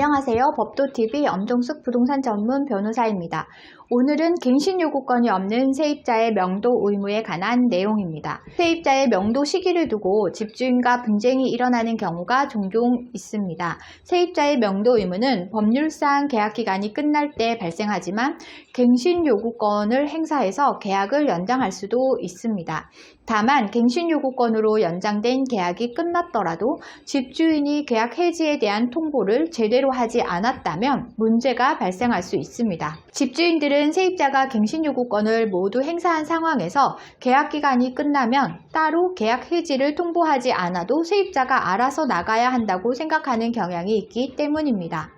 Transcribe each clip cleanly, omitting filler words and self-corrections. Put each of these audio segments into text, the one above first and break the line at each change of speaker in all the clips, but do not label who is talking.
안녕하세요. 법도TV 엄종숙 부동산 전문 변호사입니다. 오늘은 갱신 요구권이 없는 세입자의 명도 의무에 관한 내용입니다. 세입자의 명도 시기를 두고 집주인과 분쟁이 일어나는 경우가 종종 있습니다. 세입자의 명도 의무는 법률상 계약 기간이 끝날 때 발생하지만 갱신 요구권을 행사해서 계약을 연장할 수도 있습니다. 다만 갱신 요구권으로 연장된 계약이 끝났더라도 집주인이 계약 해지에 대한 통보를 제대로 하지 않았다면 문제가 발생할 수 있습니다. 집주인들은 세입자가 갱신 요구권을 모두 행사한 상황에서 계약 기간이 끝나면 따로 계약 해지를 통보하지 않아도 세입자가 알아서 나가야 한다고 생각하는 경향이 있기 때문입니다.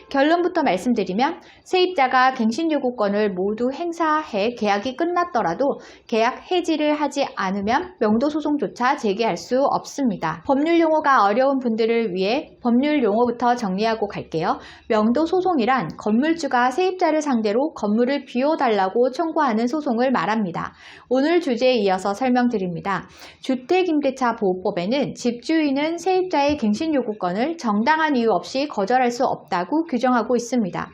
결론부터 말씀드리면 세입자가 갱신 요구권을 모두 행사해 계약이 끝났더라도 계약 해지를 하지 않으면 명도 소송조차 제기할 수 없습니다. 법률 용어가 어려운 분들을 위해 법률 용어부터 정리하고 갈게요. 명도 소송이란 건물주가 세입자를 상대로 건물을 비워달라고 청구하는 소송을 말합니다. 오늘 주제에 이어서 설명드립니다. 주택임대차보호법에는 집주인은 세입자의 갱신 요구권을 정당한 이유 없이 거절할 수 없다고 규정하고 있습니다.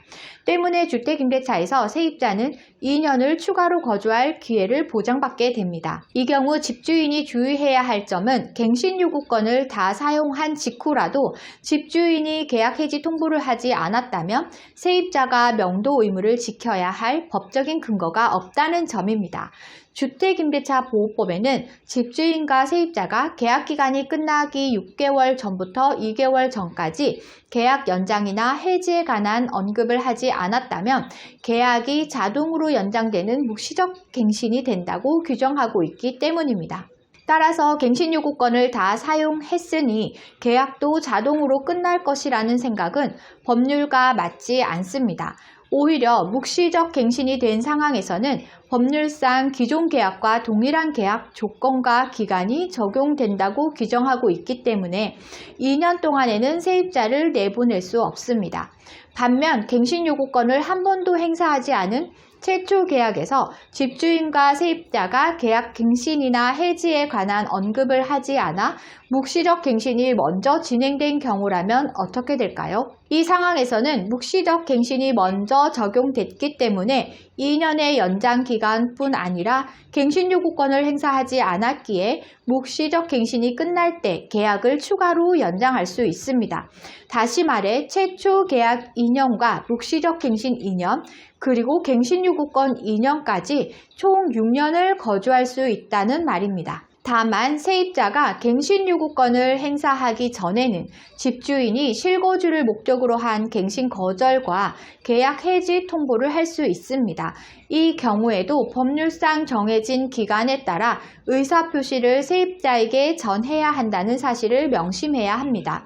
때문에 주택임대차에서 세입자는 2년을 추가로 거주할 기회를 보장받게 됩니다. 이 경우 집주인이 주의해야 할 점은 갱신 요구권을 다 사용한 직후라도 집주인이 계약 해지 통보를 하지 않았다면 세입자가 명도 의무를 지켜야 할 법적인 근거가 없다는 점입니다. 주택임대차보호법에는 집주인과 세입자가 계약기간이 끝나기 6개월 전부터 2개월 전까지 계약 연장이나 해지에 관한 언급을 하지 않았다면 계약이 자동으로 연장되는 묵시적 갱신이 된다고 규정하고 있기 때문입니다. 따라서 갱신 요구권을 다 사용했으니 계약도 자동으로 끝날 것이라는 생각은 법률과 맞지 않습니다. 오히려 묵시적 갱신이 된 상황에서는 법률상 기존 계약과 동일한 계약 조건과 기간이 적용된다고 규정하고 있기 때문에 2년 동안에는 세입자를 내보낼 수 없습니다. 반면 갱신 요구권을 한 번도 행사하지 않은 최초 계약에서 집주인과 세입자가 계약 갱신이나 해지에 관한 언급을 하지 않아 묵시적 갱신이 먼저 진행된 경우라면 어떻게 될까요? 이 상황에서는 묵시적 갱신이 먼저 적용됐기 때문에 2년의 연장 기간뿐 아니라 갱신 요구권을 행사하지 않았기에 묵시적 갱신이 끝날 때 계약을 추가로 연장할 수 있습니다. 다시 말해 최초 계약 2년과 묵시적 갱신 2년 그리고 갱신 요구권 2년까지 총 6년을 거주할 수 있다는 말입니다. 다만 세입자가 갱신 요구권을 행사하기 전에는 집주인이 실거주를 목적으로 한 갱신 거절과 계약 해지 통보를 할 수 있습니다. 이 경우에도 법률상 정해진 기간에 따라 의사표시를 세입자에게 전해야 한다는 사실을 명심해야 합니다.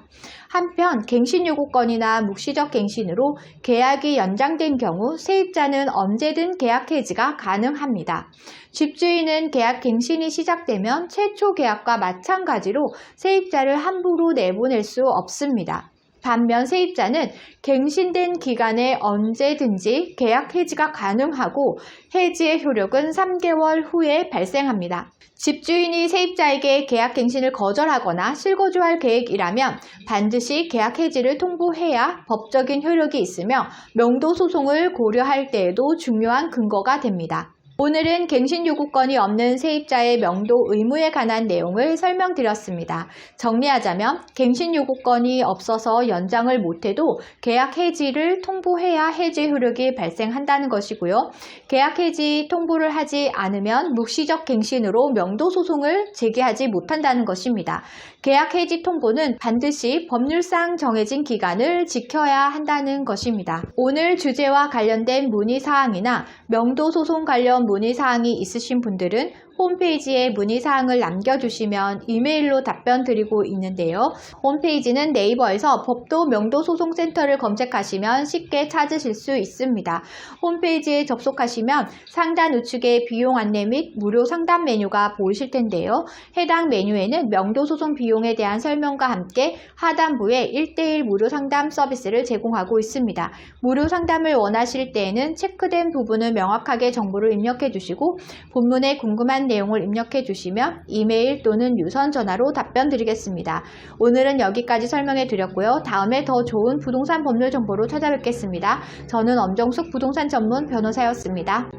한편 갱신 요구권이나 묵시적 갱신으로 계약이 연장된 경우 세입자는 언제든 계약 해지가 가능합니다. 집주인은 계약 갱신이 시작되면 최초 계약과 마찬가지로 세입자를 함부로 내보낼 수 없습니다. 반면 세입자는 갱신된 기간에 언제든지 계약 해지가 가능하고 해지의 효력은 3개월 후에 발생합니다. 집주인이 세입자에게 계약 갱신을 거절하거나 실거주할 계획이라면 반드시 계약 해지를 통보해야 법적인 효력이 있으며 명도 소송을 고려할 때에도 중요한 근거가 됩니다. 오늘은 갱신 요구권이 없는 세입자의 명도 의무에 관한 내용을 설명드렸습니다. 정리하자면 갱신 요구권이 없어서 연장을 못해도 계약 해지를 통보해야 해지 효력이 발생한다는 것이고요. 계약 해지 통보를 하지 않으면 묵시적 갱신으로 명도 소송을 제기하지 못한다는 것입니다. 계약 해지 통보는 반드시 법률상 정해진 기간을 지켜야 한다는 것입니다. 오늘 주제와 관련된 문의사항이나 명도 소송 관련 문의사항이 있으신 분들은 홈페이지에 문의사항을 남겨주시면 이메일로 답변 드리고 있는데요. 홈페이지는 네이버에서 법도 명도소송센터를 검색하시면 쉽게 찾으실 수 있습니다. 홈페이지에 접속하시면 상단 우측에 비용 안내 및 무료 상담 메뉴가 보이실 텐데요. 해당 메뉴에는 명도소송 비용에 대한 설명과 함께 하단부에 1:1 무료 상담 서비스를 제공하고 있습니다. 무료 상담을 원하실 때에는 체크된 부분을 명확하게 정보를 입력해 주시고 본문에 궁금한 자세한 내용을 입력해 주시면 이메일 또는 유선 전화로 답변 드리겠습니다. 오늘은 여기까지 설명해 드렸고요. 다음에 더 좋은 부동산 법률 정보로 찾아뵙겠습니다. 저는 엄정숙 부동산 전문 변호사였습니다.